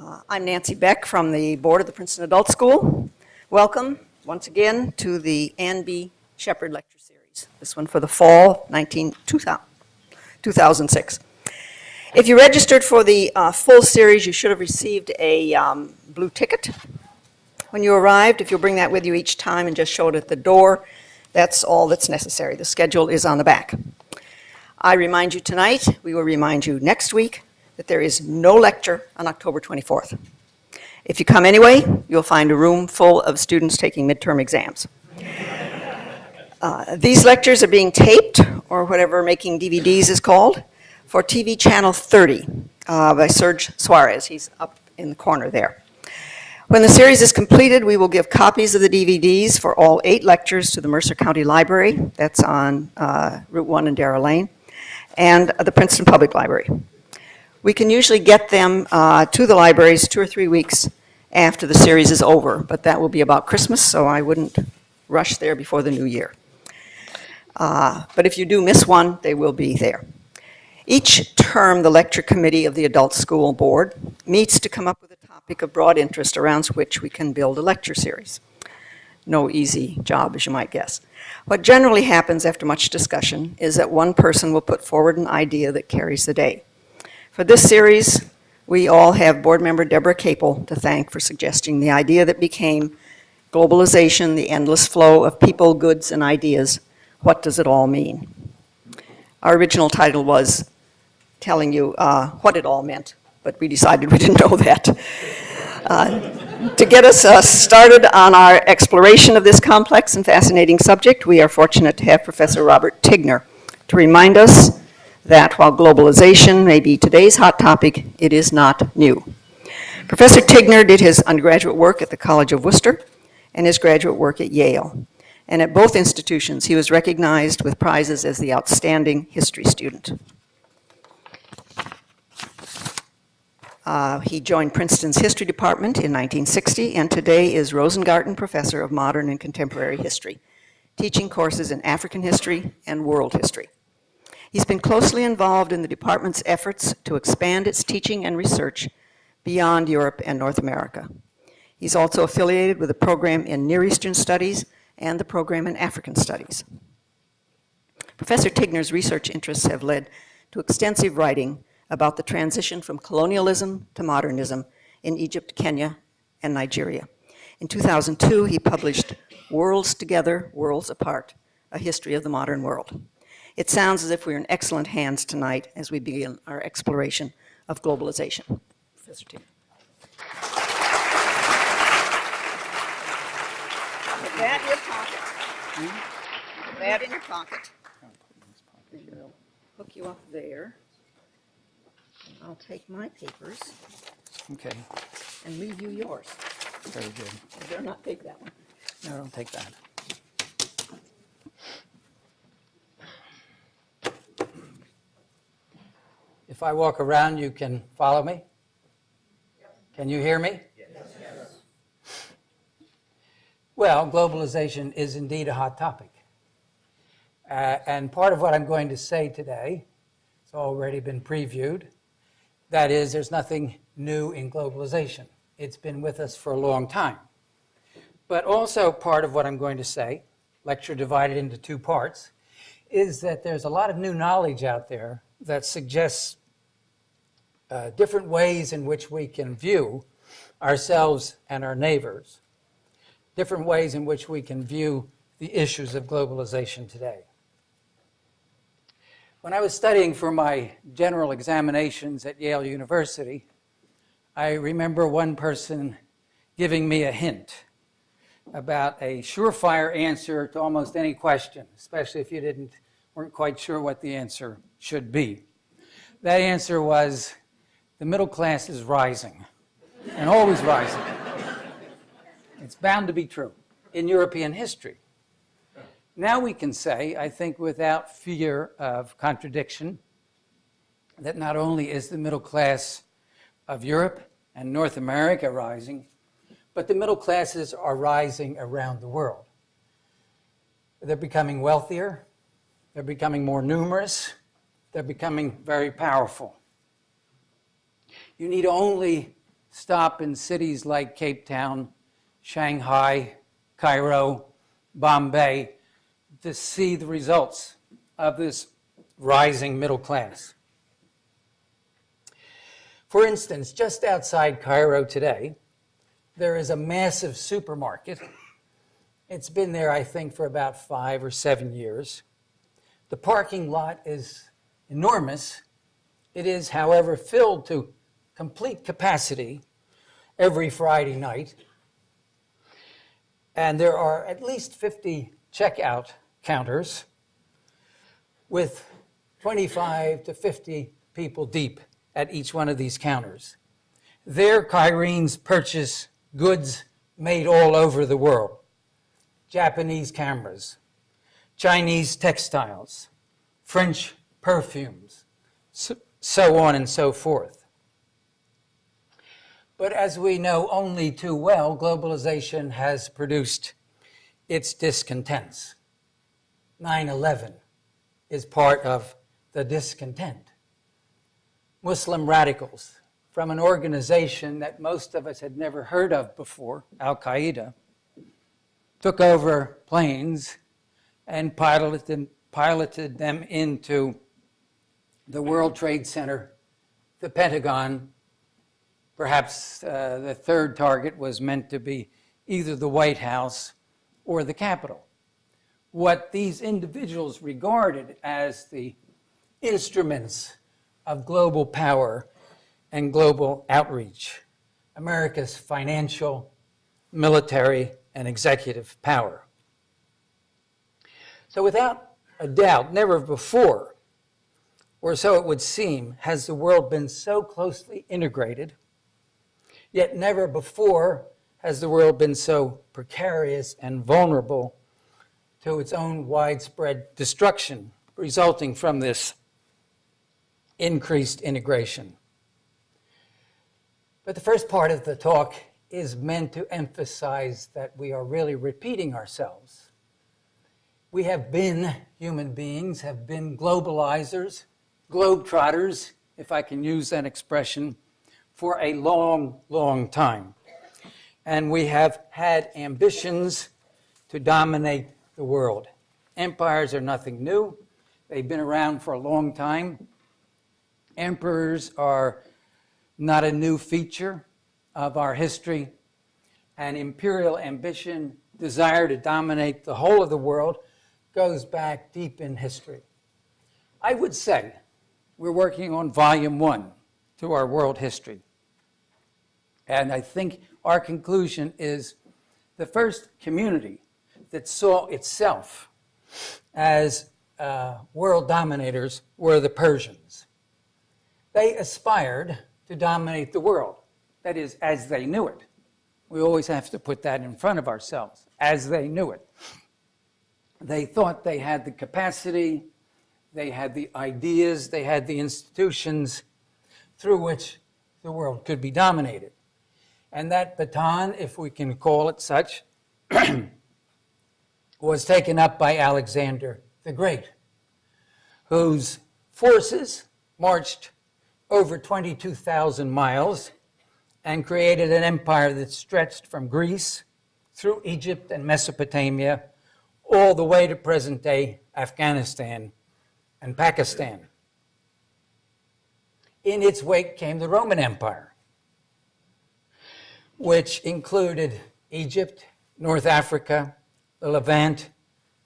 I'm Nancy Beck from the board of the Princeton Adult School. Welcome once again to the Ann B. Shepard Lecture Series, this one for the fall 2006. If you registered for the full series, you should have received a blue ticket when you arrived. If you'll bring that with you each time and just show it at the door, that's all that's necessary. The schedule is on the back. I remind you tonight, we will remind you next week, that there is no lecture on October 24th. If you come anyway, you'll find a room full of students taking midterm exams. These lectures are being taped, or whatever making DVDs is called, for TV channel 30 by Serge Suarez. He's up in the corner there. When the series is completed, we will give copies of the DVDs for all 8 lectures to the Mercer County Library, that's on Route 1 in Darrell Lane, and the Princeton Public Library. We can usually get them to the libraries 2 or 3 weeks after the series is over, but that will be about Christmas, so I wouldn't rush there before the new year. But if you do miss one, they will be there. Each term, the lecture committee of the adult school board meets to come up with a topic of broad interest around which we can build a lecture series. No easy job, as you might guess. What generally happens after much discussion is that one person will put forward an idea that carries the day. For this series, we all have board member Deborah Capel to thank for suggesting the idea that became Globalization, the endless flow of people, goods, and ideas. What does it all mean? Our original title was telling you what it all meant, but we decided we didn't know that. To get us started on our exploration of this complex and fascinating subject, we are fortunate to have Professor Robert Tigner to remind us that while globalization may be today's hot topic, it is not new. Professor Tigner did his undergraduate work at the College of Worcester and his graduate work at Yale. And at both institutions, he was recognized with prizes as the outstanding history student. He joined Princeton's history department in 1960 and today is Rosengarten Professor of Modern and Contemporary History, teaching courses in African history and world history. He's been closely involved in the department's efforts to expand its teaching and research beyond Europe and North America. He's also affiliated with the program in Near Eastern Studies and the program in African Studies. Professor Tigner's research interests have led to extensive writing about the transition from colonialism to modernism in Egypt, Kenya, and Nigeria. In 2002, he published Worlds Together, Worlds Apart, A History of the Modern World. It sounds as if we're in excellent hands tonight as we begin our exploration of globalization. Professor Tigner. Put that in your pocket. Put that in your pocket. We'll hook you up there. I'll take my papers. Okay. And leave you yours. Very good. You better not take that one. No, don't take that. If I walk around, you can follow me? Can you hear me? Yes. Well, globalization is indeed a hot topic. And part of what I'm going to say today has already been previewed. That is, there's nothing new in globalization. It's been with us for a long time. But also part of what I'm going to say, lecture divided into 2 parts, is that there's a lot of new knowledge out there that suggests different ways in which we can view ourselves and our neighbors, different ways in which we can view the issues of globalization today. When I was studying for my general examinations at Yale University, I remember one person giving me a hint about a surefire answer to almost any question, especially if you weren't quite sure what the answer should be. That answer was, the middle class is rising, and always rising. It's bound to be true in European history. Now we can say, I think without fear of contradiction, that not only is the middle class of Europe and North America rising, but the middle classes are rising around the world. They're becoming wealthier, they're becoming more numerous, they're becoming very powerful. You need only stop in cities like Cape Town, Shanghai, Cairo, Bombay, to see the results of this rising middle class. For instance, just outside Cairo today, there is a massive supermarket. It's been there, I think, for about 5 or 7 years. The parking lot is enormous. It is, however, filled to complete capacity every Friday night. And there are at least 50 checkout counters with 25 to 50 people deep at each one of these counters. There, Cairenes purchase goods made all over the world. Japanese cameras, Chinese textiles, French perfumes, so on and so forth. But as we know only too well, globalization has produced its discontents. 9/11 is part of the discontent. Muslim radicals from an organization that most of us had never heard of before, Al-Qaeda, took over planes and piloted them into the World Trade Center, the Pentagon. Perhaps the third target was meant to be either the White House or the Capitol. What these individuals regarded as the instruments of global power and global outreach, America's financial, military, and executive power. So without a doubt, never before, or so it would seem, has the world been so closely integrated, yet never before has the world been so precarious and vulnerable to its own widespread destruction resulting from this increased integration. But the first part of the talk is meant to emphasize that we are really repeating ourselves. We have been, human beings, have been globalizers, globetrotters, if I can use that expression, for a long, long time. And we have had ambitions to dominate the world. Empires are nothing new. They've been around for a long time. Emperors are not a new feature of our history. And imperial ambition, desire to dominate the whole of the world, goes back deep in history. I would say we're working on volume 1 to our world history. And I think our conclusion is the first community that saw itself as world dominators were the Persians. They aspired to dominate the world, that is, as they knew it. We always have to put that in front of ourselves, as they knew it. They thought they had the capacity, they had the ideas, they had the institutions through which the world could be dominated. And that baton, if we can call it such, was taken up by Alexander the Great, whose forces marched over 22,000 miles and created an empire that stretched from Greece through Egypt and Mesopotamia all the way to present-day Afghanistan and Pakistan. In its wake came the Roman Empire, which included Egypt, North Africa, the Levant,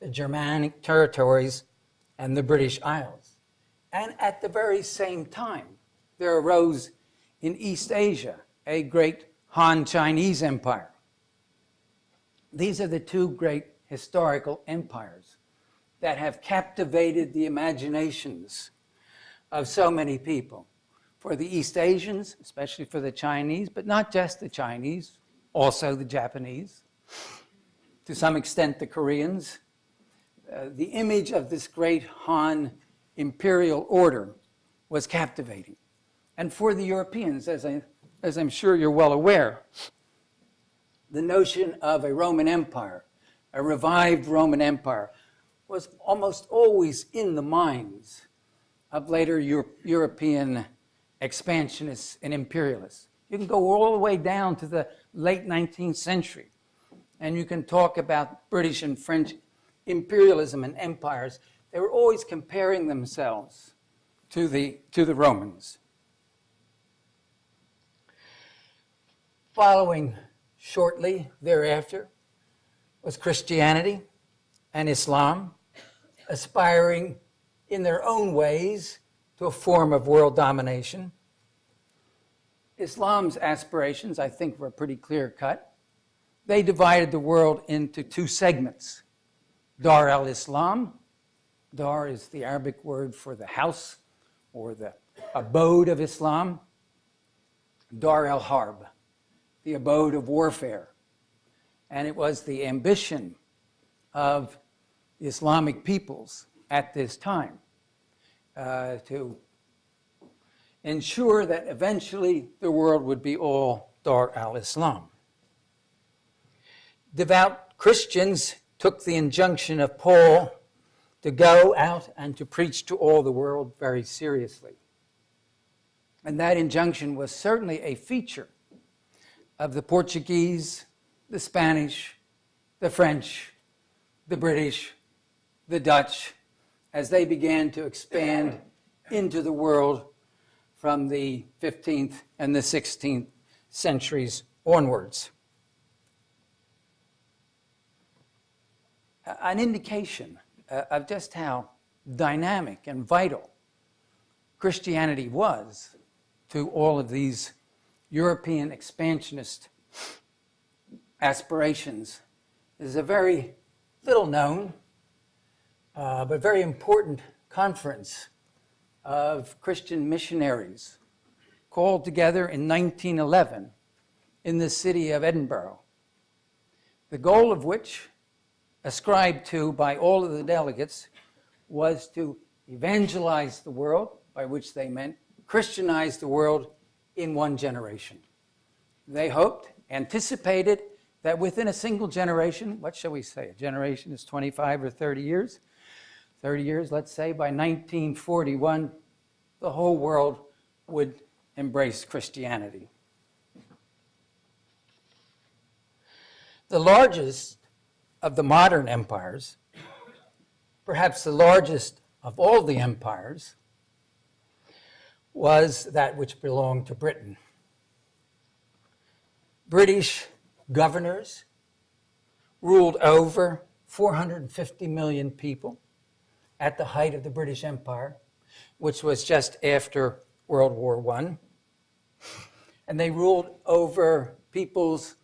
the Germanic territories, and the British Isles. And at the very same time, there arose in East Asia a great Han Chinese Empire. These are the two great historical empires that have captivated the imaginations of so many people. For the East Asians, especially for the Chinese, but not just the Chinese, also the Japanese, to some extent the Koreans. The image of this great Han imperial order was captivating. And for the Europeans, as I'm sure you're well aware, the notion of a Roman Empire, a revived Roman Empire, was almost always in the minds of later European expansionists and imperialists. You can go all the way down to the late 19th century, and you can talk about British and French imperialism and empires. They were always comparing themselves to the Romans. Following shortly thereafter was Christianity and Islam, aspiring in their own ways to a form of world domination. Islam's aspirations, I think, were pretty clear-cut. They divided the world into two segments. Dar al-Islam. Dar is the Arabic word for the house or the abode of Islam. Dar al-Harb, the abode of warfare. And it was the ambition of the Islamic peoples at this time to ensure that eventually the world would be all Dar al-Islam. Devout Christians took the injunction of Paul to go out and to preach to all the world very seriously. And that injunction was certainly a feature of the Portuguese, the Spanish, the French, the British, the Dutch, as they began to expand into the world from the 15th and the 16th centuries onwards. An indication of just how dynamic and vital Christianity was to all of these European expansionist aspirations is a very little known but very important conference of Christian missionaries called together in 1911 in the city of Edinburgh, the goal of which, ascribed to by all of the delegates, was to evangelize the world, by which they meant Christianize the world in one generation. They hoped, anticipated, that within a single generation, what shall we say, a generation is 25 or 30 years, 30 years, let's say, by 1941, the whole world would embrace Christianity. The largest of the modern empires, perhaps the largest of all the empires, was that which belonged to Britain. British governors ruled over 450 million people at the height of the British Empire, which was just after World War I. And they ruled over peoples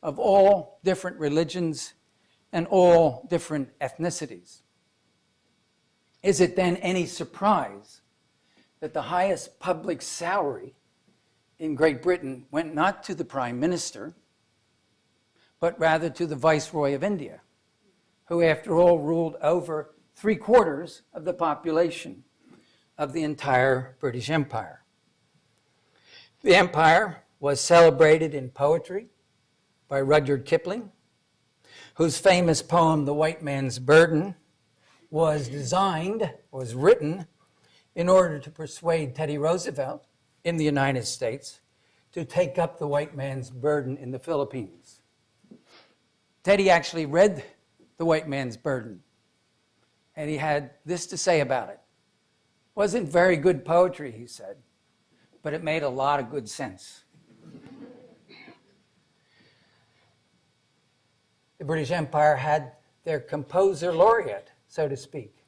of all different religions and all different ethnicities. Is it then any surprise that the highest public salary in Great Britain went not to the Prime Minister, but rather to the Viceroy of India, who after all ruled over 3/4 of the population of the entire British Empire? The empire was celebrated in poetry by Rudyard Kipling, whose famous poem, The White Man's Burden, was written in order to persuade Teddy Roosevelt in the United States to take up the white man's burden in the Philippines. Teddy actually read The White Man's Burden, and he had this to say about it. Wasn't very good poetry, he said, but it made a lot of good sense. The British Empire had their composer laureate, so to speak,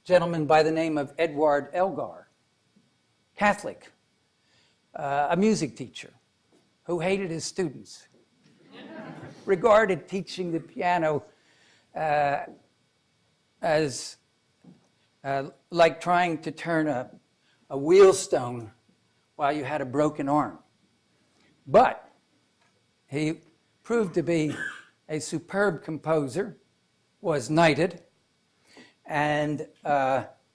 a gentleman by the name of Edward Elgar, Catholic, a music teacher who hated his students, regarded teaching the piano as like trying to turn a wheelstone while you had a broken arm. But he proved to be a superb composer, was knighted, and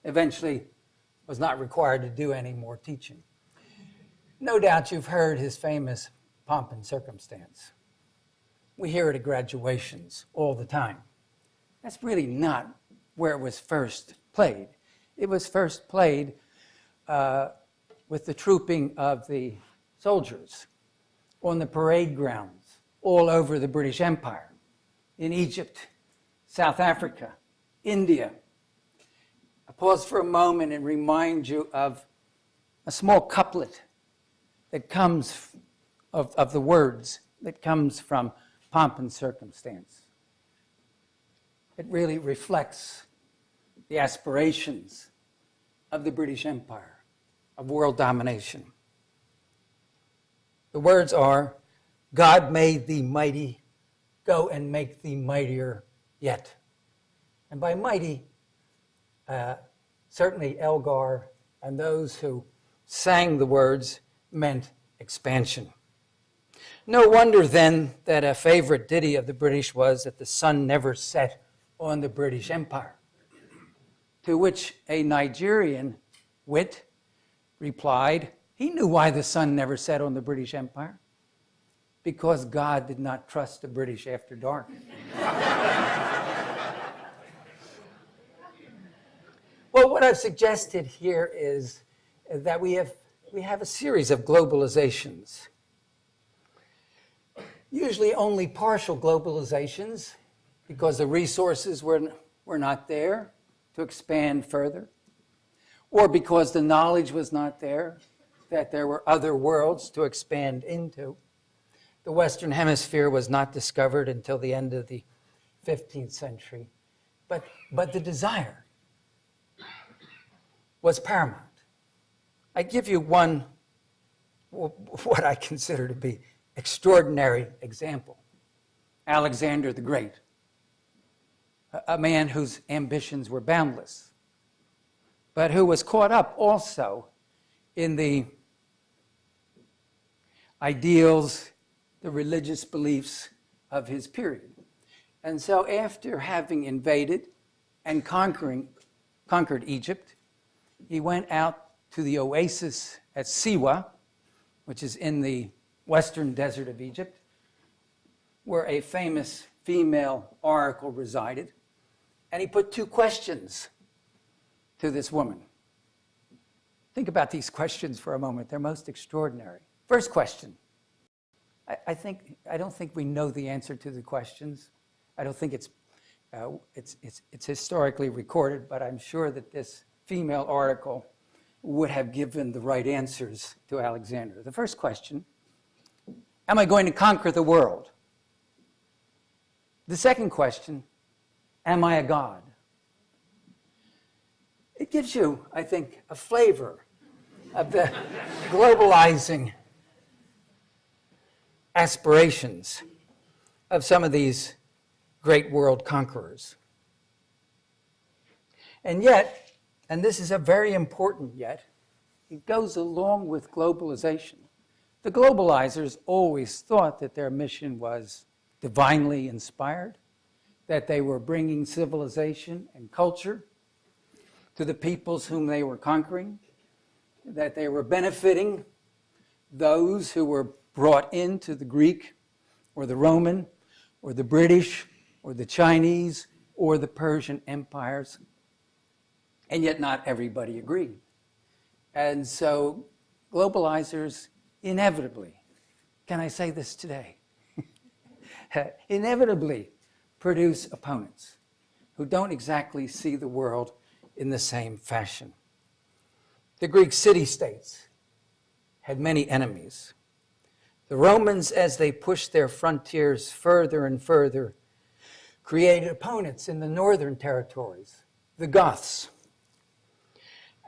eventually was not required to do any more teaching. No doubt you've heard his famous Pomp and Circumstance. We hear it at graduations all the time. That's really not where it was first played. It was first played with the trooping of the soldiers on the parade grounds all over the British Empire, in Egypt, South Africa, India. I pause for a moment and remind you of a small couplet that comes of the words that comes from Pomp and Circumstance. It really reflects the aspirations of the British Empire, of world domination. The words are, God made thee mighty, go and make thee mightier yet. And by mighty, certainly Elgar and those who sang the words meant expansion. No wonder then that a favorite ditty of the British was that the sun never set on the British Empire, to which a Nigerian wit replied, he knew why the sun never set on the British Empire, because God did not trust the British after dark. Well, what I've suggested here is that we have a series of globalizations. Usually only partial globalizations, because the resources were not there to expand further, or because the knowledge was not there, that there were other worlds to expand into. The Western Hemisphere was not discovered until the end of the 15th century, but the desire was paramount. I give you one, what I consider to be extraordinary example. Alexander the Great, a man whose ambitions were boundless, but who was caught up also in the ideals, the religious beliefs of his period. And so after having invaded and conquered Egypt, he went out to the oasis at Siwa, which is in the western desert of Egypt, where a famous female oracle resided. And he put two questions to this woman. Think about these questions for a moment. They're most extraordinary. First question. I don't think we know the answer to the questions. I don't think it's historically recorded, but I'm sure that this female oracle would have given the right answers to Alexander. The first question, am I going to conquer the world? The second question, am I a god? It gives you, I think, a flavor of the globalizing aspirations of some of these great world conquerors. And yet, and this is a very important yet, it goes along with globalization. The globalizers always thought that their mission was divinely inspired, that they were bringing civilization and culture to the peoples whom they were conquering, that they were benefiting those who were brought into the Greek or the Roman or the British or the Chinese or the Persian empires. And yet not everybody agreed. And so globalizers inevitably, can I say this today, inevitably produce opponents who don't exactly see the world in the same fashion. The Greek city-states had many enemies. The Romans, as they pushed their frontiers further and further, created opponents in the northern territories, the Goths.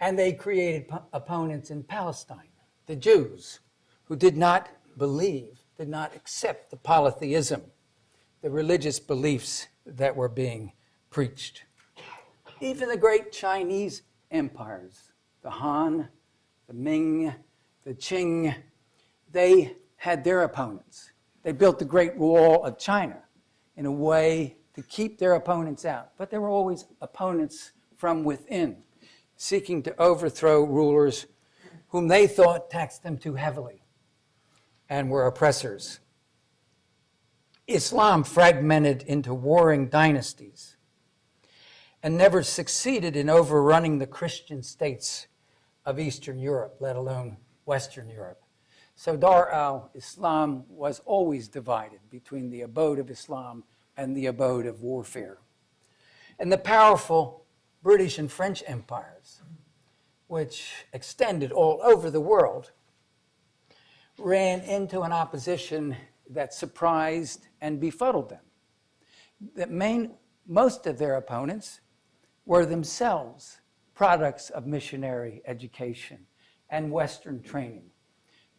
And they created opponents in Palestine, the Jews, who did not believe, did not accept the polytheism, the religious beliefs that were being preached. Even the great Chinese empires, the Han, the Ming, the Qing, they had their opponents. They built the Great Wall of China in a way to keep their opponents out. But there were always opponents from within, seeking to overthrow rulers whom they thought taxed them too heavily and were oppressors. Islam fragmented into warring dynasties and never succeeded in overrunning the Christian states of Eastern Europe, let alone Western Europe. So Dar al-Islam was always divided between the abode of Islam and the abode of warfare. And the powerful British and French empires, which extended all over the world, ran into an opposition that surprised and befuddled them. Most of their opponents were themselves products of missionary education and Western training,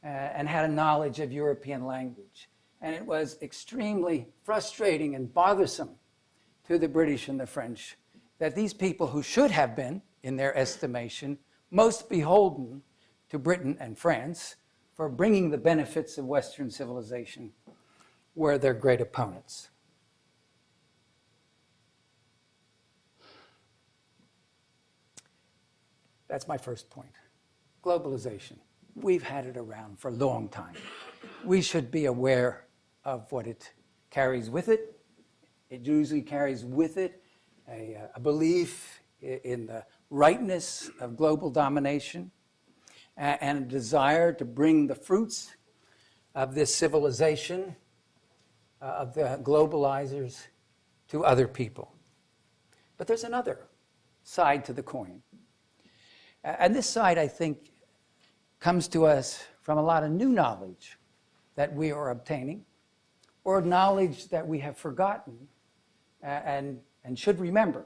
and had a knowledge of European language. And it was extremely frustrating and bothersome to the British and the French that these people who should have been, in their estimation, most beholden to Britain and France for bringing the benefits of Western civilization were their great opponents. That's my first point. Globalization. We've had it around for a long time. We should be aware of what it carries with it. It usually carries with it a belief in the rightness of global domination and a desire to bring the fruits of this civilization, of the globalizers, to other people. But there's another side to the coin. And this side, I think, comes to us from a lot of new knowledge that we are obtaining, or knowledge that we have forgotten and should remember.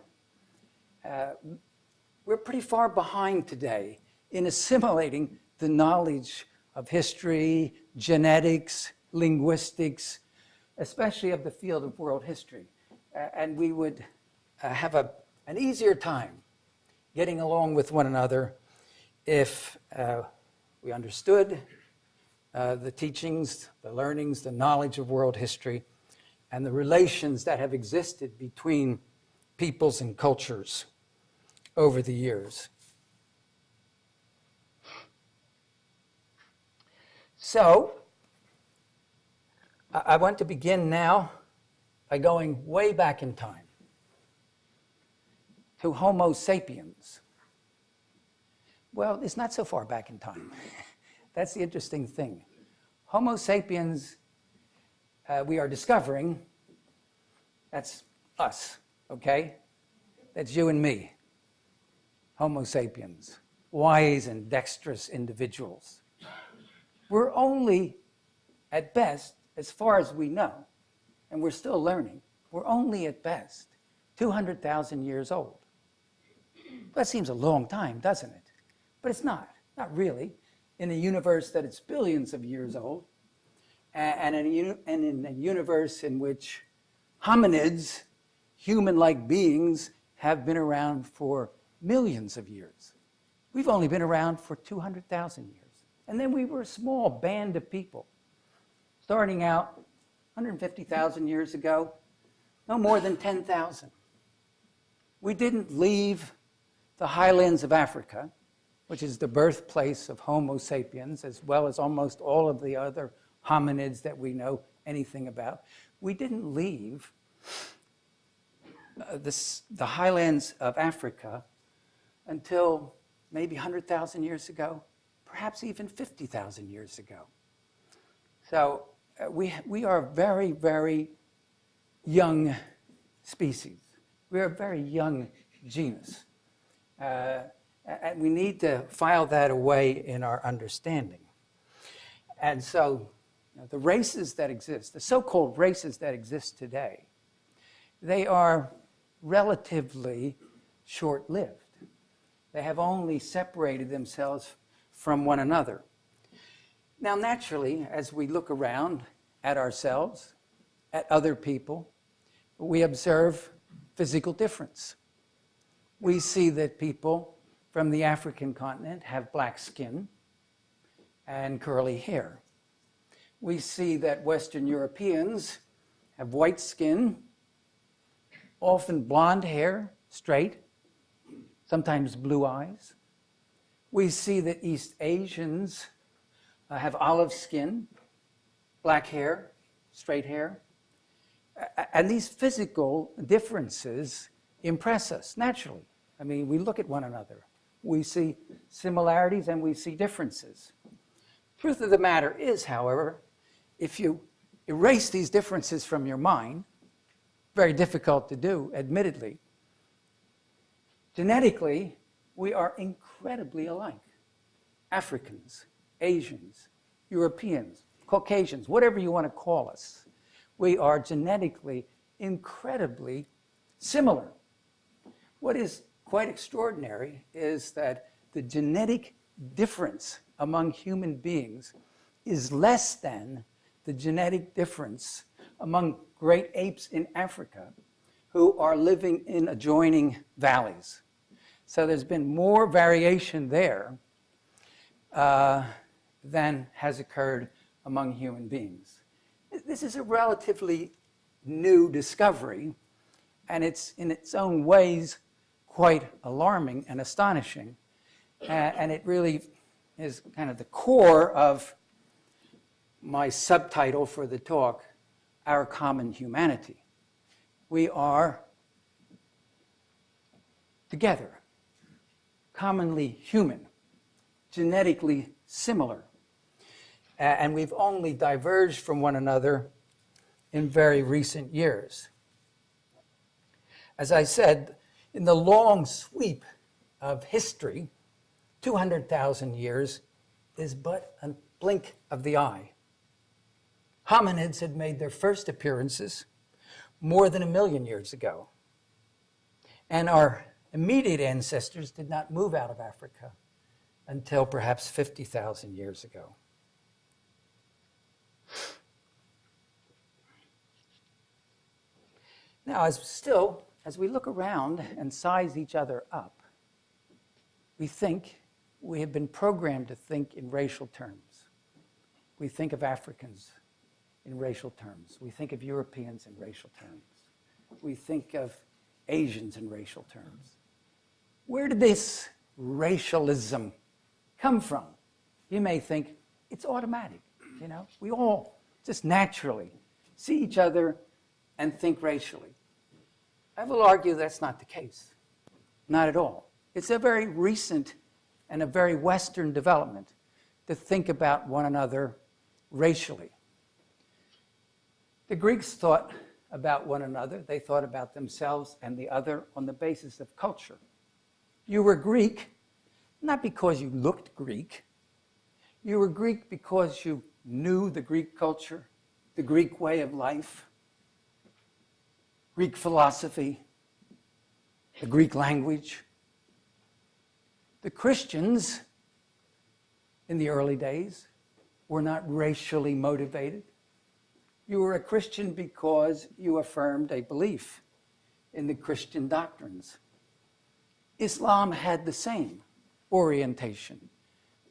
We're pretty far behind today in assimilating the knowledge of history, genetics, linguistics, especially of the field of world history. And we would have an easier time getting along with one another if we understood the teachings, the learnings, the knowledge of world history, and the relations that have existed between peoples and cultures over the years. So, I want to begin now by going way back in time to Homo sapiens. Well, it's not so far back in time. That's the interesting thing. Homo sapiens, we are discovering, that's us, okay? That's you and me. Homo sapiens, wise and dexterous individuals. We're only, at best, as far as we know, and we're still learning, we're only at best 200,000 years old. That seems a long time, doesn't it? But it's not really. In a universe that is billions of years old, and in a universe in which hominids, human-like beings, have been around for millions of years. We've only been around for 200,000 years. And then we were a small band of people, starting out 150,000 years ago, no more than 10,000. We didn't leave the highlands of Africa, which is the birthplace of Homo sapiens, as well as almost all of the other hominids that we know anything about. We didn't leave the highlands of Africa until maybe 100,000 years ago, perhaps even 50,000 years ago. So we are a very, very young species. We're a very young genus. And we need to file that away in our understanding. And so the races that exist, the so-called races that exist today, they are relatively short-lived. They have only separated themselves from one another. Now, naturally, as we look around at ourselves, at other people, we observe physical difference. We see that people from the African continent have black skin and curly hair. We see that Western Europeans have white skin, often blonde hair, straight, sometimes blue eyes. We see that East Asians have olive skin, black hair, straight hair. And these physical differences impress us naturally. I mean, we look at one another. We see similarities and we see differences. Truth of the matter is, however, if you erase these differences from your mind, very difficult to do, admittedly, genetically, we are incredibly alike. Africans, Asians, Europeans, Caucasians, whatever you want to call us, we are genetically incredibly similar. What is quite extraordinary is that the genetic difference among human beings is less than the genetic difference among great apes in Africa who are living in adjoining valleys. So there's been more variation there than has occurred among human beings. This is a relatively new discovery, and it's in its own ways quite alarming and astonishing. And it really is kind of the core of my subtitle for the talk, Our Common Humanity. We are together, commonly human, genetically similar, and we've only diverged from one another in very recent years. As I said, in the long sweep of history, 200,000 years is but a blink of the eye. Hominids had made their first appearances more than 1 million years ago. And our immediate ancestors did not move out of Africa until perhaps 50,000 years ago. Now, as we look around and size each other up, we have been programmed to think in racial terms. We think of Africans in racial terms. We think of Europeans in racial terms. We think of Asians in racial terms. Where did this racialism come from? You may think it's automatic. We all just naturally see each other and think racially. I will argue that's not the case. Not at all. It's a very recent and a very Western development to think about one another racially. The Greeks thought about one another. They thought about themselves and the other on the basis of culture. You were Greek, not because you looked Greek. You were Greek because you knew the Greek culture, the Greek way of life, Greek philosophy, the Greek language. The Christians in the early days were not racially motivated. You were a Christian because you affirmed a belief in the Christian doctrines. Islam had the same orientation.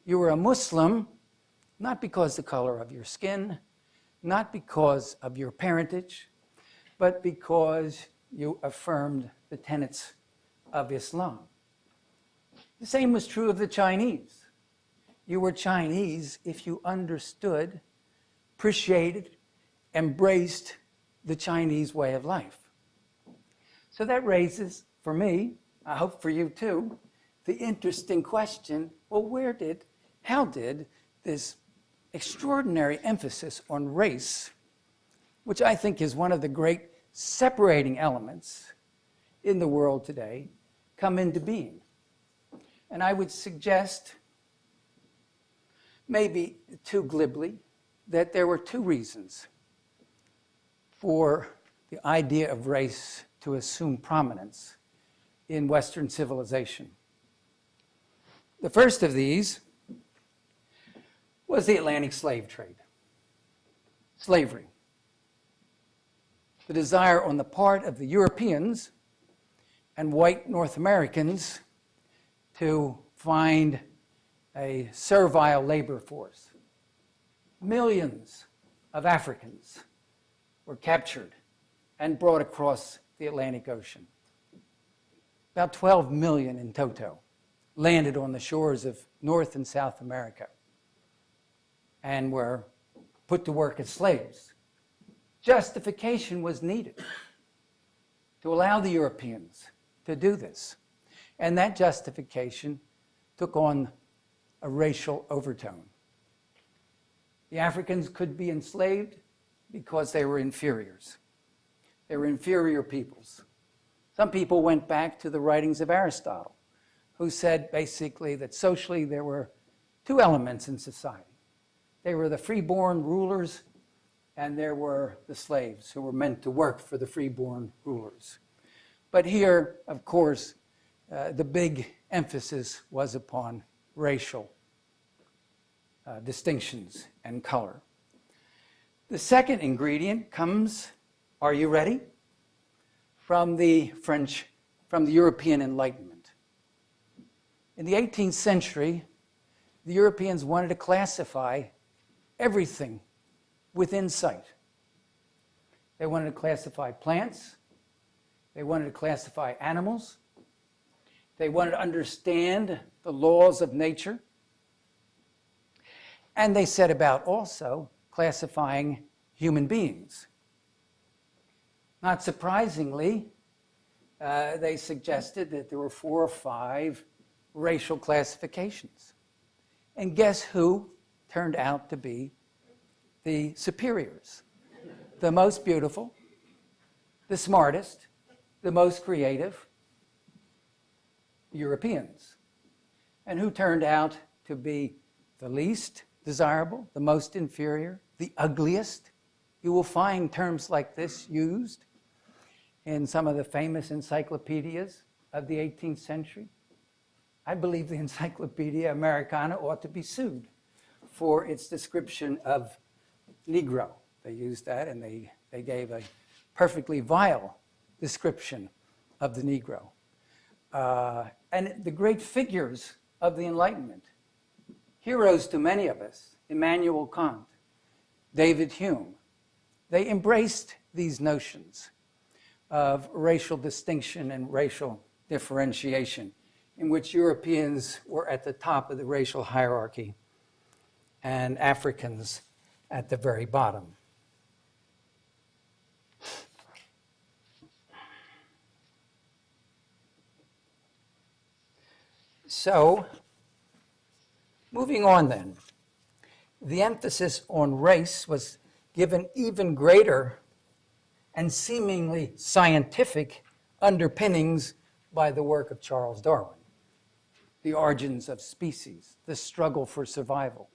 You were a Muslim not because of the color of your skin, not because of your parentage, but because you affirmed the tenets of Islam. The same was true of the Chinese. You were Chinese if you understood, appreciated, embraced the Chinese way of life. So that raises, for me, I hope for you too, the interesting question, well, how did this extraordinary emphasis on race, which I think is one of the great separating elements in the world today, come into being? And I would suggest, maybe too glibly, that there were two reasons for the idea of race to assume prominence in Western civilization. The first of these was the Atlantic slave trade, slavery. The desire on the part of the Europeans and white North Americans to find a servile labor force. Millions of Africans were captured and brought across the Atlantic Ocean. About 12 million in toto landed on the shores of North and South America and were put to work as slaves. Justification was needed to allow the Europeans to do this. And that justification took on a racial overtone. The Africans could be enslaved because they were inferiors. They were inferior peoples. Some people went back to the writings of Aristotle, who said basically that socially there were two elements in society. They were the freeborn rulers, and there were the slaves who were meant to work for the freeborn rulers. But here, of course, the big emphasis was upon racial distinctions and color. The second ingredient comes, are you ready? From the European Enlightenment. In the 18th century, the Europeans wanted to classify everything within sight. They wanted to classify plants. They wanted to classify animals. They wanted to understand the laws of nature. And they set about also classifying human beings. Not surprisingly, they suggested that there were 4 or 5 racial classifications. And guess who turned out to be the superiors? The most beautiful, the smartest, the most creative Europeans. And who turned out to be the least desirable, the most inferior, the ugliest? You will find terms like this used in some of the famous encyclopedias of the 18th century. I believe the Encyclopedia Americana ought to be sued for its description of Negro. They used that, and they gave a perfectly vile description of the Negro. And the great figures of the Enlightenment, heroes to many of us, Immanuel Kant, David Hume, they embraced these notions of racial distinction and racial differentiation, in which Europeans were at the top of the racial hierarchy and Africans at the very bottom. So, moving on then, the emphasis on race was given even greater and seemingly scientific underpinnings by the work of Charles Darwin. The origins of species, the struggle for survival,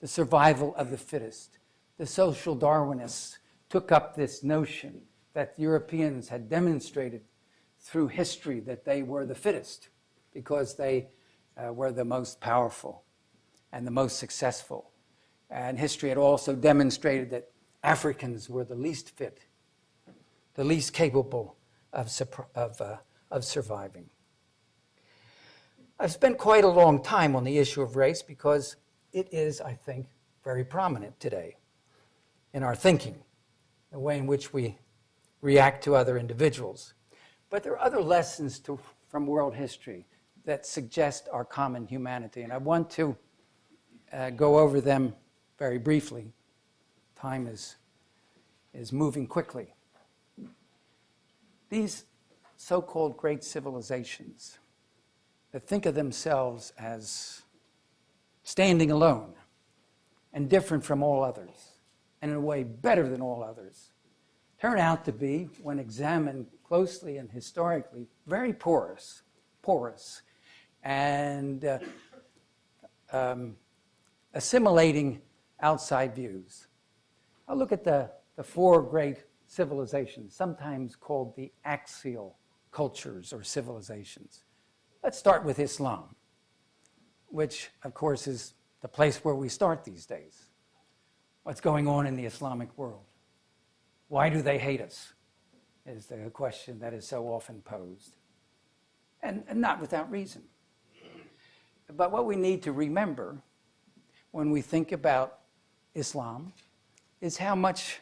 the survival of the fittest. The social Darwinists took up this notion that Europeans had demonstrated through history that they were the fittest because they were the most powerful and the most successful. And history had also demonstrated that Africans were the least fit, the least capable of surviving. I've spent quite a long time on the issue of race because it is, I think, very prominent today in our thinking, the way in which we react to other individuals. But there are other lessons from world history that suggest our common humanity, and I want to go over them very briefly. Time is moving quickly. These so-called great civilizations that think of themselves as standing alone and different from all others, and in a way better than all others, turn out to be, when examined closely and historically, very porous and assimilating outside views. I'll look at the 4 great civilizations, sometimes called the axial cultures or civilizations. Let's start with Islam, which, of course, is the place where we start these days. What's going on in the Islamic world? Why do they hate us? Is the question that is so often posed. And not without reason. But what we need to remember when we think about Islam is how much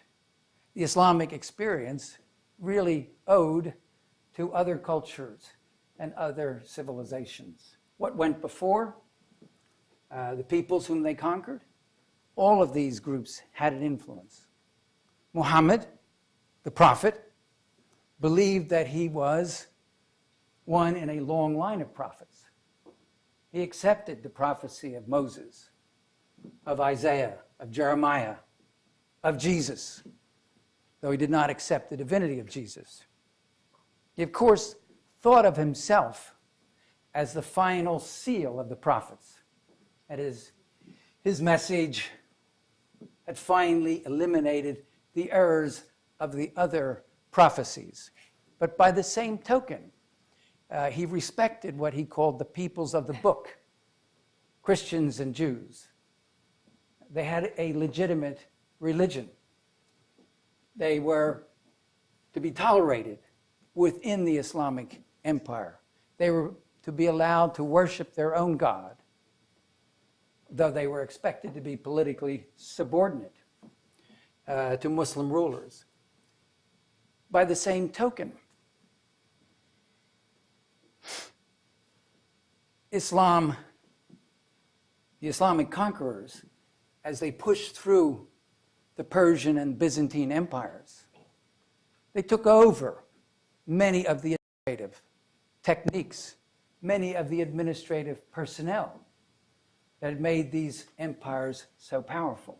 the Islamic experience really owed to other cultures and other civilizations. What went before? The peoples whom they conquered? All of these groups had an influence. Muhammad, the prophet, believed that he was one in a long line of prophets. He accepted the prophecy of Moses, of Isaiah, of Jeremiah, of Jesus, though he did not accept the divinity of Jesus. He, of course, thought of himself as the final seal of the prophets. That is, his message had finally eliminated the errors of the other prophecies. But by the same token, he respected what he called the peoples of the book, Christians and Jews. They had a legitimate religion. They were to be tolerated within the Islamic Empire. They were to be allowed to worship their own God, though they were expected to be politically subordinate to Muslim rulers. By the same token, Islam, the Islamic conquerors, as they pushed through the Persian and Byzantine empires, they took over many of the administrative techniques, many of the administrative personnel that had made these empires so powerful.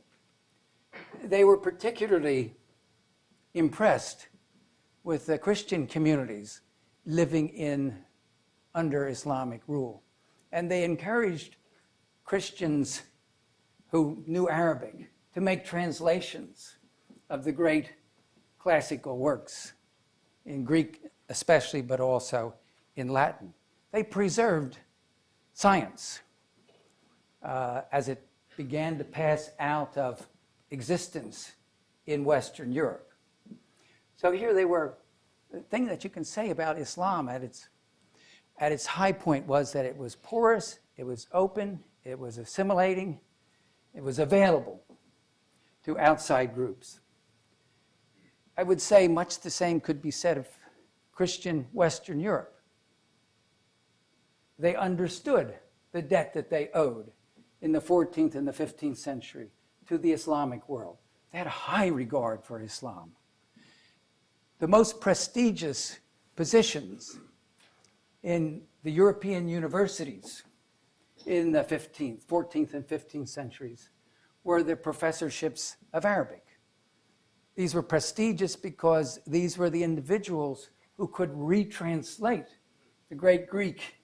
They were particularly impressed with the Christian communities living under Islamic rule. And they encouraged Christians who knew Arabic to make translations of the great classical works, in Greek especially, but also in Latin. They preserved science as it began to pass out of existence in Western Europe. So here they were. The thing that you can say about Islam at its high point was that it was porous, it was open, it was assimilating, it was available to outside groups. I would say much the same could be said of Christian Western Europe. They understood the debt that they owed in the 14th and the 15th century to the Islamic world. They had a high regard for Islam. The most prestigious positions in the European universities in the 14th and 15th centuries were the professorships of Arabic. These were prestigious because these were the individuals who could retranslate the great Greek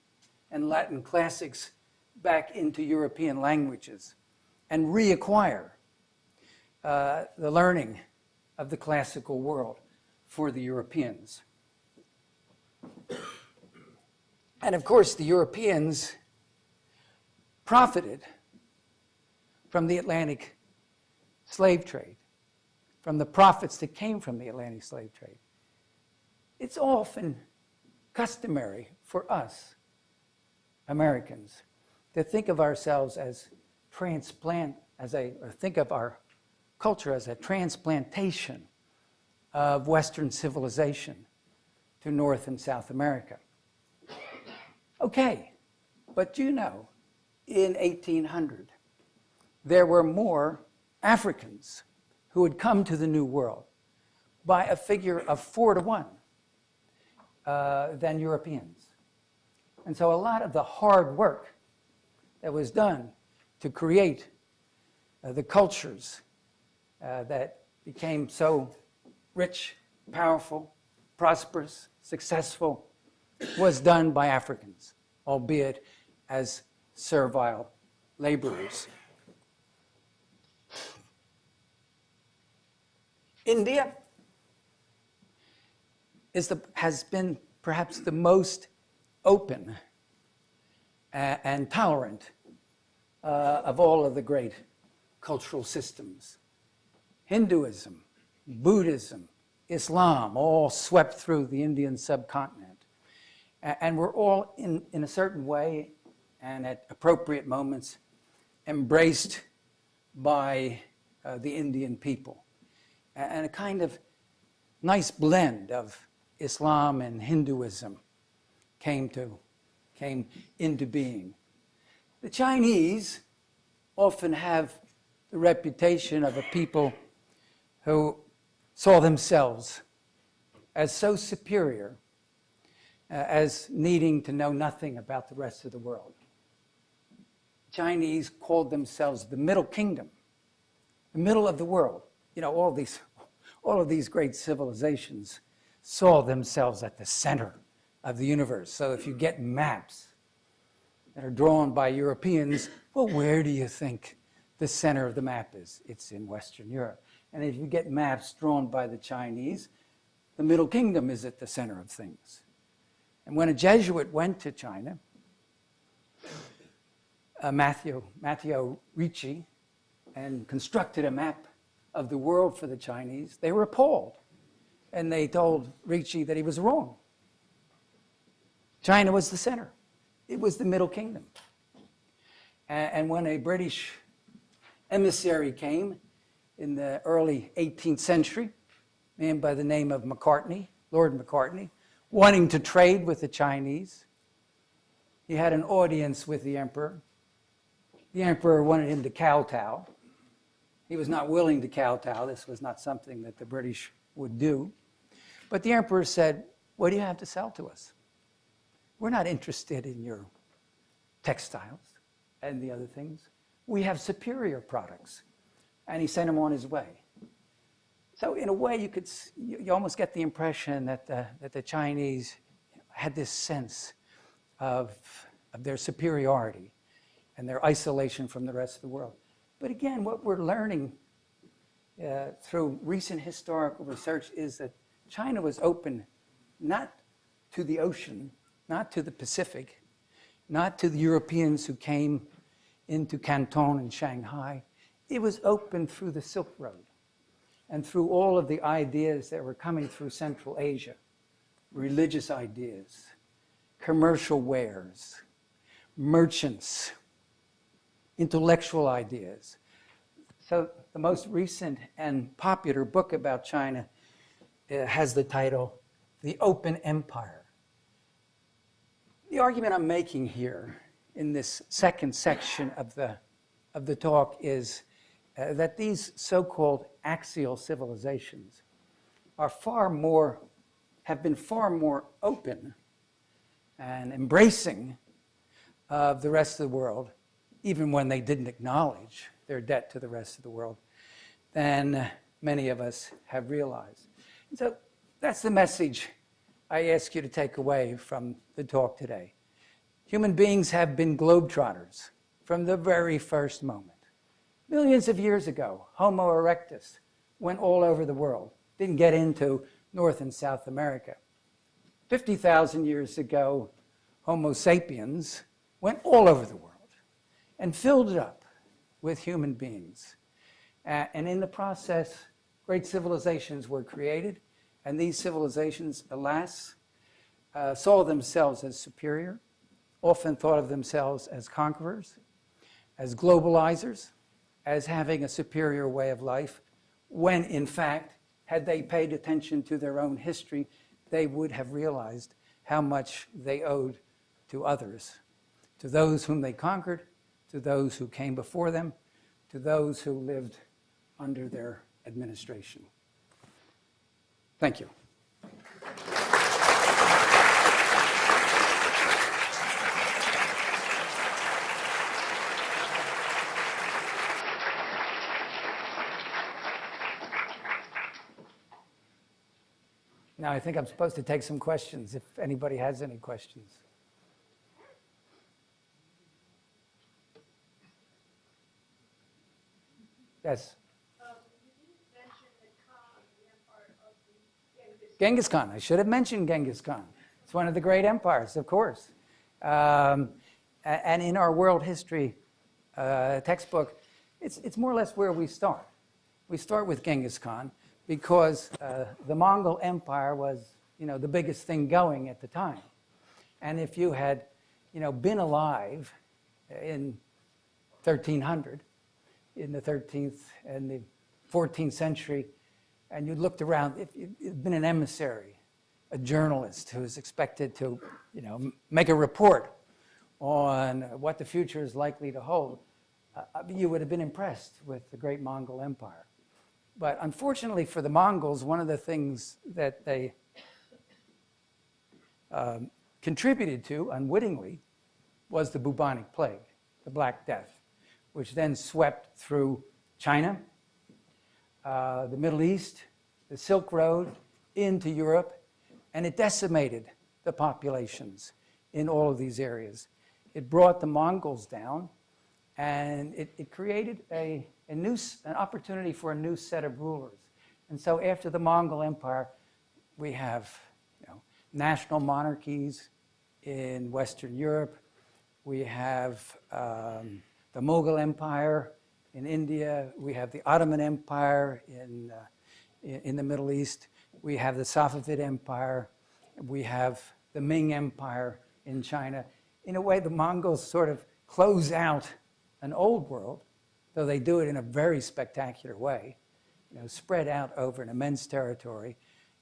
and Latin classics back into European languages and reacquire the learning of the classical world for the Europeans. And of course, the Europeans profited from the Atlantic slave trade, from the profits that came from the Atlantic slave trade. It's often customary for us, Americans, to think of ourselves as think of our culture as a transplantation of Western civilization to North and South America. Okay, but you know, in 1800, there were more Africans who had come to the New World by a figure of 4 to 1 than Europeans. And so a lot of the hard work that was done to create the cultures that became so rich, powerful, prosperous, successful, was done by Africans, albeit as servile laborers. India has been perhaps the most open and tolerant of all of the great cultural systems. Hinduism, Buddhism, Islam, all swept through the Indian subcontinent. And we're all, in a certain way, and at appropriate moments, embraced by the Indian people. And a kind of nice blend of Islam and Hinduism came into being. The Chinese often have the reputation of a people who saw themselves as so superior as needing to know nothing about the rest of the world. Chinese called themselves the Middle Kingdom, the middle of the world. You know, all of these great civilizations saw themselves at the center of the universe. So if you get maps that are drawn by Europeans, well, where do you think the center of the map is? It's in Western Europe. And if you get maps drawn by the Chinese, the Middle Kingdom is at the center of things. And when a Jesuit went to China, Matteo Ricci, and constructed a map of the world for the Chinese, they were appalled. And they told Ricci that he was wrong. China was the center. It was the Middle Kingdom. And when a British emissary came in the early 18th century, a man by the name of Macartney, Lord Macartney, wanting to trade with the Chinese, he had an audience with the emperor. The emperor wanted him to kowtow. He was not willing to kowtow. This was not something that the British would do. But the emperor said, "What do you have to sell to us? We're not interested in your textiles and the other things. We have superior products." And he sent him on his way. So in a way, you almost get the impression that the Chinese had this sense of their superiority and their isolation from the rest of the world. But again, what we're learning through recent historical research is that China was open not to the ocean, not to the Pacific, not to the Europeans who came into Canton and Shanghai. It was open through the Silk Road and through all of the ideas that were coming through Central Asia, religious ideas, commercial wares, merchants, intellectual ideas. So the most recent and popular book about China has the title, The Open Empire. The argument I'm making here in this second section of the talk is that these so-called axial civilizations have been far more open and embracing of the rest of the world, even when they didn't acknowledge their debt to the rest of the world, than many of us have realized. And so that's the message I ask you to take away from the talk today. Human beings have been globetrotters from the very first moment. Millions of years ago, Homo erectus went all over the world, didn't get into North and South America. 50,000 years ago, Homo sapiens went all over the world and filled it up with human beings. And in the process, great civilizations were created, and these civilizations, alas, saw themselves as superior, often thought of themselves as conquerors, as globalizers, as having a superior way of life, when in fact, had they paid attention to their own history, they would have realized how much they owed to others, to those whom they conquered, to those who came before them, to those who lived under their administration. Thank you. Now I think I'm supposed to take some questions if anybody has any questions. Yes? You didn't mention the Khan, the empire of the Genghis Khan. I should have mentioned Genghis Khan. It's one of the great empires, of course. And in our world history textbook, it's more or less where we start. We start with Genghis Khan because the Mongol Empire was, the biggest thing going at the time. And if you had, been alive in 1300, in the 13th and the 14th century, and you looked around, if you'd been an emissary, a journalist who was expected to, make a report on what the future is likely to hold, you would have been impressed with the great Mongol Empire. But unfortunately for the Mongols, one of the things that they contributed to unwittingly was the bubonic plague. the Black Death, which then swept through China, the Middle East, the Silk Road, into Europe, and it decimated the populations in all of these areas. It brought the Mongols down, and it created an opportunity for a new set of rulers. And so after the Mongol Empire, we have national monarchies in Western Europe. We have the Mughal Empire in India. We have the Ottoman Empire in the Middle East. We have the Safavid Empire. We have the Ming Empire in China. In a way, the Mongols sort of close out an old world, though they do it in a very spectacular way, spread out over an immense territory,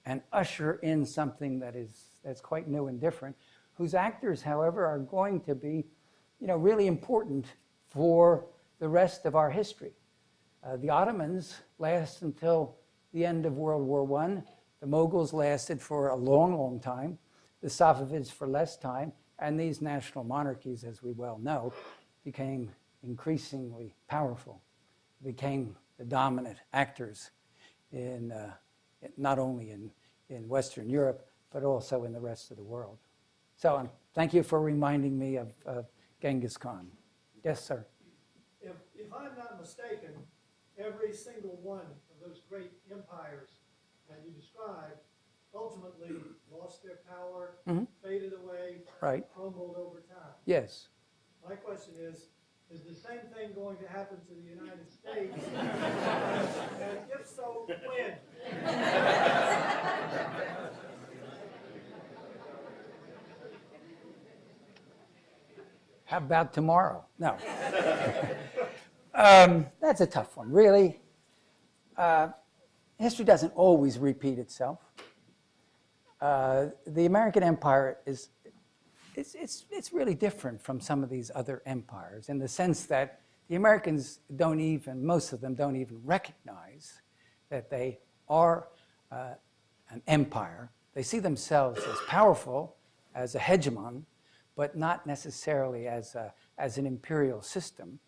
and usher in something that's quite new and different, whose actors, however, are going to be, really important for the rest of our history. The Ottomans last until the end of World War I. The Mughals lasted for a long, long time. The Safavids for less time. And these national monarchies, as we well know, became increasingly powerful, became the dominant actors in not only in Western Europe, but also in the rest of the world. So thank you for reminding me of Genghis Khan. Yes, sir. If I'm not mistaken, every single one of those great empires that you described ultimately lost their power, faded away, crumbled over time. Yes. My question is the same thing going to happen to the United States? And if so, when? How about tomorrow? No. That's a tough one, really. History doesn't always repeat itself. The American Empire it's really different from some of these other empires in the sense that the Americans most of them don't even recognize that they are an empire. They see themselves as powerful, as a hegemon, but not necessarily as an imperial system.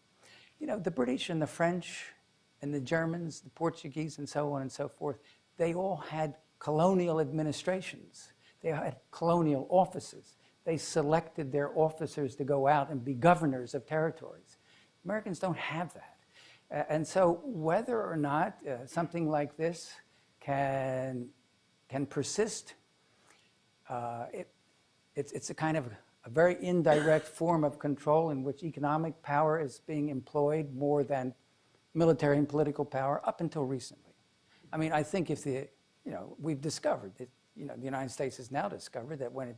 The British and the French and the Germans, the Portuguese, and so on and so forth, they all had colonial administrations. They had colonial offices. They selected their officers to go out and be governors of territories. Americans don't have that. And so whether or not something like this can persist, it's a kind of a very indirect form of control in which economic power is being employed more than military and political power up until recently. I mean, I think we've discovered that, the United States has now discovered that when it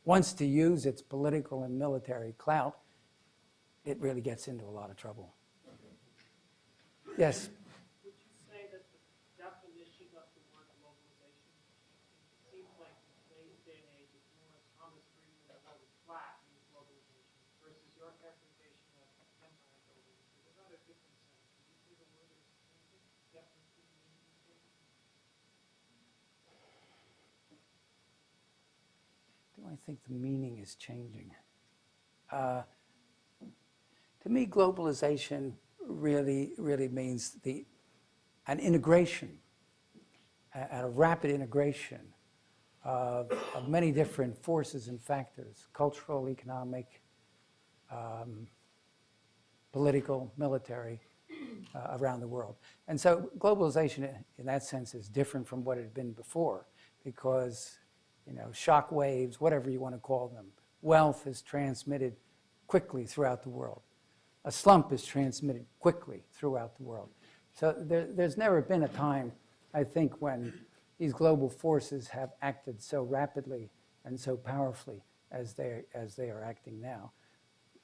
wants to use its political and military clout, it really gets into a lot of trouble. Yes? Would you say that the definition of the word globalization, it seems like in today's day and age, it's more as Thomas Friedman called it flat means globalization versus your characterization of empire building. There's not a difference in it. Would you say the word is changing? Definitely meaning is changing? Do I think the meaning is changing? To me, globalization really means an integration, a rapid integration of many different forces and factors, cultural, economic, political, military, around the world. And so globalization in that sense is different from what it had been before because, shock waves, whatever you want to call them, wealth is transmitted quickly throughout the world. A slump is transmitted quickly throughout the world. So there's never been a time, I think, when these global forces have acted so rapidly and so powerfully as they are acting now.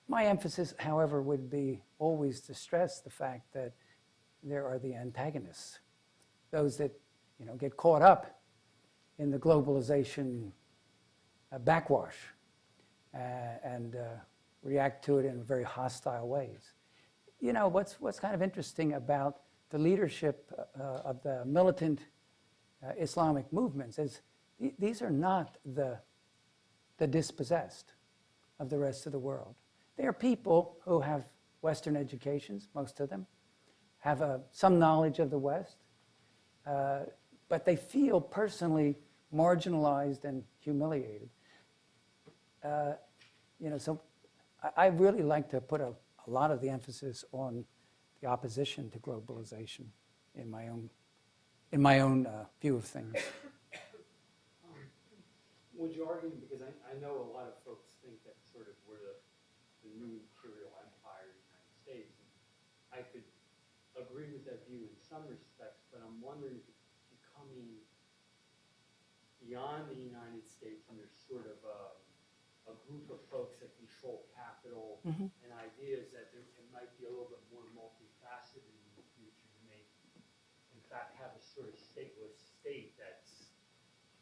My emphasis, however, would be always to stress the fact that there are the antagonists, those that get caught up in the globalization backwash and react to it in very hostile ways. What's kind of interesting about the leadership of the militant Islamic movements is these are not the dispossessed of the rest of the world. They are people who have Western educations, most of them, have some knowledge of the West, but they feel personally marginalized and humiliated. So I really like to put a lot of the emphasis on the opposition to globalization in my own view of things. Would you argue, because I know a lot of folks think that sort of we're the new imperial empire of the United States. And I could agree with that view in some respects, but I'm wondering if it's becoming beyond the United States and there's sort of a group of folks that control capital and ideas that it might be a little bit more multifaceted in the future. You may, in fact, have a sort of stateless state that's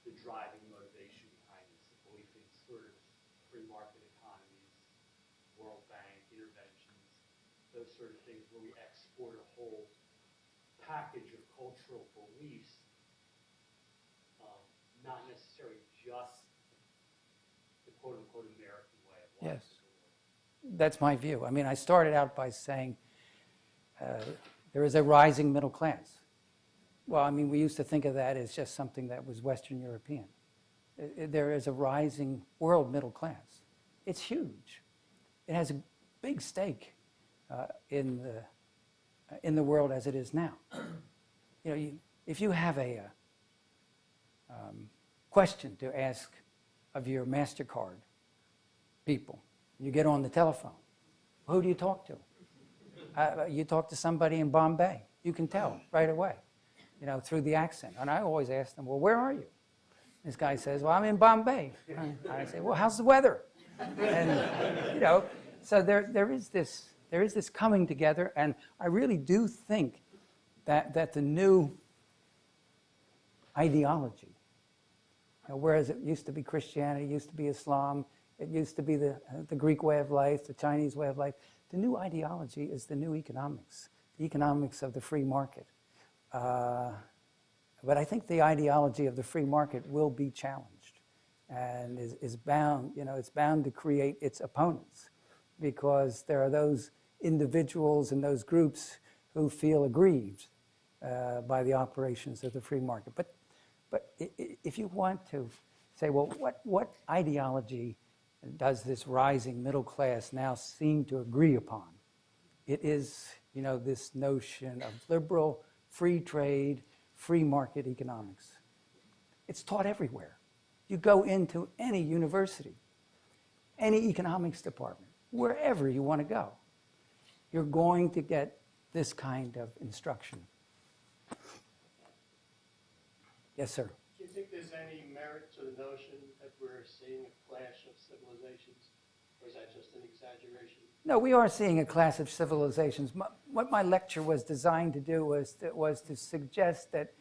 the driving motivation behind this, the belief in sort of free market economies, World Bank interventions, those sort of things where we export a whole package of cultural beliefs, not necessarily just the quote-unquote American way of life. Yes. That's my view. I mean, I started out by saying there is a rising middle class. Well, I mean, we used to think of that as just something that was Western European. There is a rising world middle class. It's huge. It has a big stake in the world as it is now. If you have a question to ask of your MasterCard people, you get on the telephone. Who do you talk to? You talk to somebody in Bombay. You can tell right away, through the accent. And I always ask them, well, where are you? This guy says, well, I'm in Bombay. I say, well, how's the weather? And, so there is this coming together, and I really do think that the new ideology, whereas it used to be Christianity, it used to be Islam, it used to be the Greek way of life, the Chinese way of life, the new ideology is the new economics, the economics of the free market. But I think the ideology of the free market will be challenged and is bound, it's bound to create its opponents, because there are those individuals and those groups who feel aggrieved by the operations of the free market. But if you want to say, well, what ideology does this rising middle class now seem to agree upon? It is, this notion of liberal, free trade, free market economics. It's taught everywhere. You go into any university, any economics department, wherever you want to go, you're going to get this kind of instruction. Yes, sir. Do you think there's any merit to the notion that we're seeing a clash of civilizations, or is that just an exaggeration? No, we are seeing a clash of civilizations. What my lecture was designed to do was to suggest that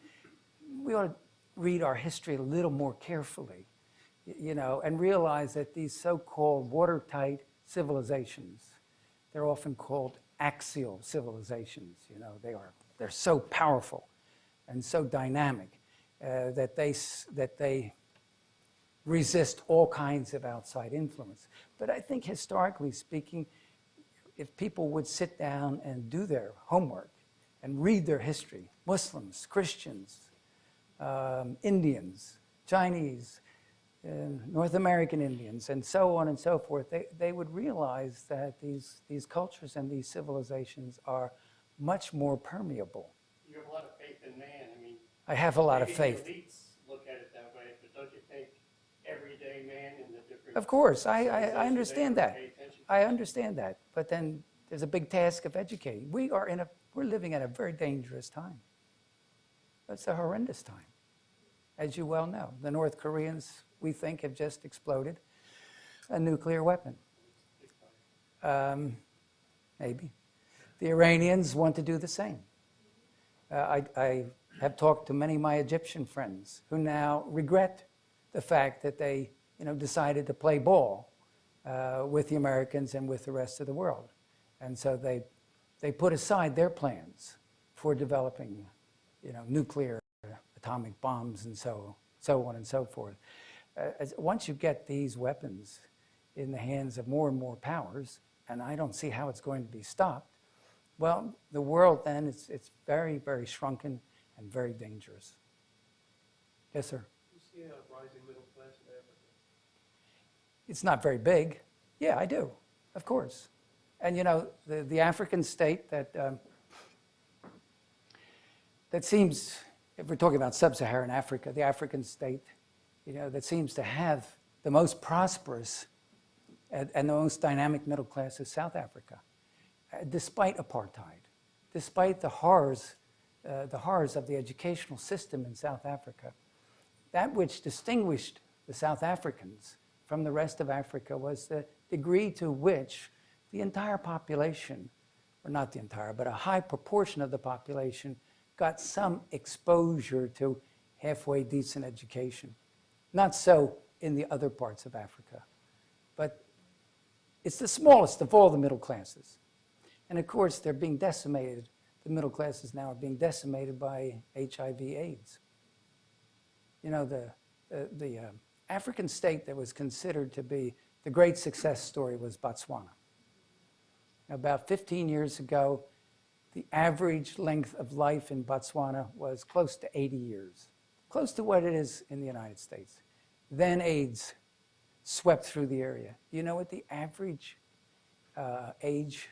we ought to read our history a little more carefully, and realize that these so-called watertight civilizations, they're often called axial civilizations. They're so powerful and so dynamic that they resist all kinds of outside influence. But I think historically speaking, if people would sit down and do their homework and read their history, Muslims, Christians, Indians, Chinese, North American Indians, and so on and so forth, they would realize that these cultures and these civilizations are much more permeable. You have a lot of faith in man. I mean, I have a lot of maybe faith. The elites look at it that way, but don't you think everyday man in the different... Of course, I civilizations, understand they that. pay attention? I understand that. But then there's a big task of educating. We're living at a very dangerous time. It's a horrendous time, as you well know. The North Koreans, we think, have just exploded a nuclear weapon. Maybe. The Iranians want to do the same. I have talked to many of my Egyptian friends who now regret the fact that they decided to play ball with the Americans and with the rest of the world. And so they put aside their plans for developing nuclear, atomic bombs, and so on and so forth. Once you get these weapons in the hands of more and more powers, and I don't see how it's going to be stopped, well, the world then, it's very, very shrunken and very dangerous. Yes, sir? You see a rising middle class in Africa? It's not very big. Yeah, I do, of course. And you know, the African state that seems, if we're talking about sub-Saharan Africa, the African state, you know, that seems to have the most prosperous and the most dynamic middle class is South Africa, despite apartheid, despite the horrors of the educational system in South Africa. That which distinguished the South Africans from the rest of Africa was the degree to which the entire population, or not the entire, but a high proportion of the population got some exposure to halfway decent education. Not so in the other parts of Africa. But it's the smallest of all the middle classes. And of course, they're being decimated. The middle classes now are being decimated by HIV/AIDS. You know, the African state that was considered to be the great success story was Botswana. About 15 years ago, the average length of life in Botswana was close to 80 years, close to what it is in the United States. Then AIDS swept through the area. Do you know what the average age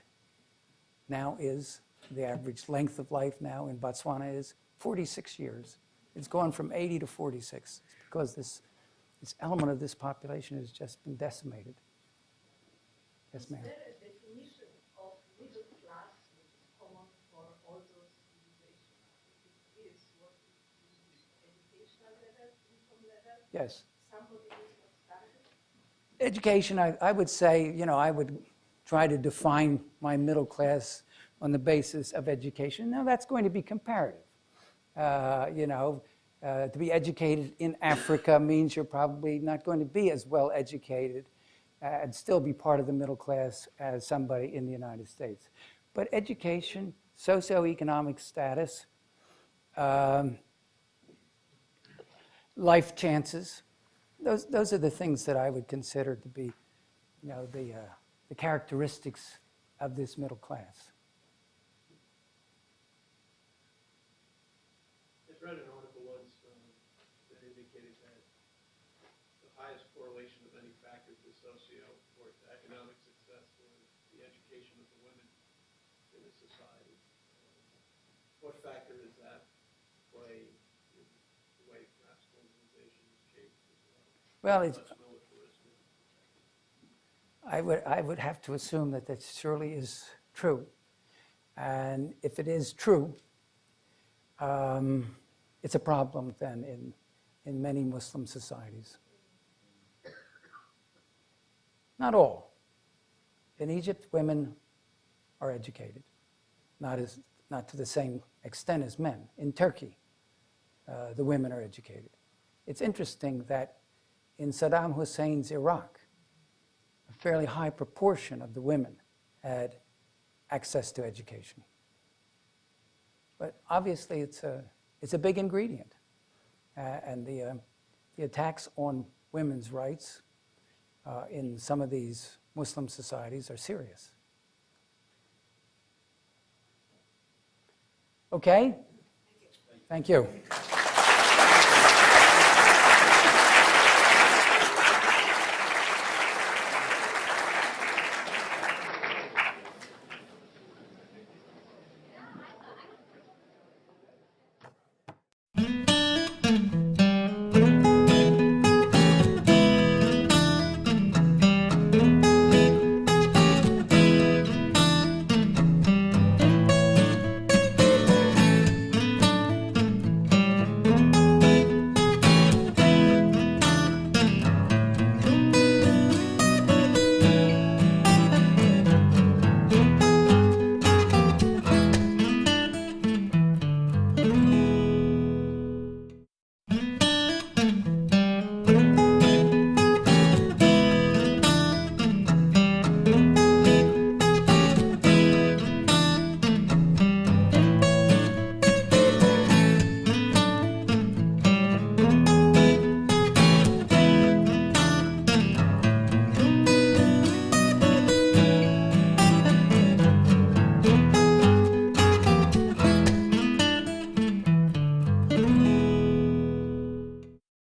now is? The average length of life now in Botswana is 46 years. It's gone from 80 to 46 because this element of this population has just been decimated. Yes, ma'am. Is there a definition of middle class which is common for all those civilizations? If it is what is educational level, income level, Yes. somebody is not standard? Education, I would say, you know, I would try to define my middle class on the basis of education. Now, that's going to be comparative. You know, to be educated in Africa means you're probably not going to be as well educated and still be part of the middle class as somebody in the United States. But education, socioeconomic status, life chances, those are the things that I would consider to be, you know, the characteristics of this middle class. I read an article once that indicated that the highest correlation of any factor to socio or to economic success was the education of the women in a society. What factor does that play in the way perhaps globalization is shaped as well? Well, Less militaristic. I would have to assume that that surely is true. And if it is true, it's a problem then in many Muslim societies. Not all. In Egypt, women are educated, not to the same extent as men. In Turkey, the women are educated. It's interesting that in Saddam Hussein's Iraq, a fairly high proportion of the women had access to education. But obviously, it's a big ingredient. And the attacks on women's rights in some of these Muslim societies are serious. Okay? Thank you.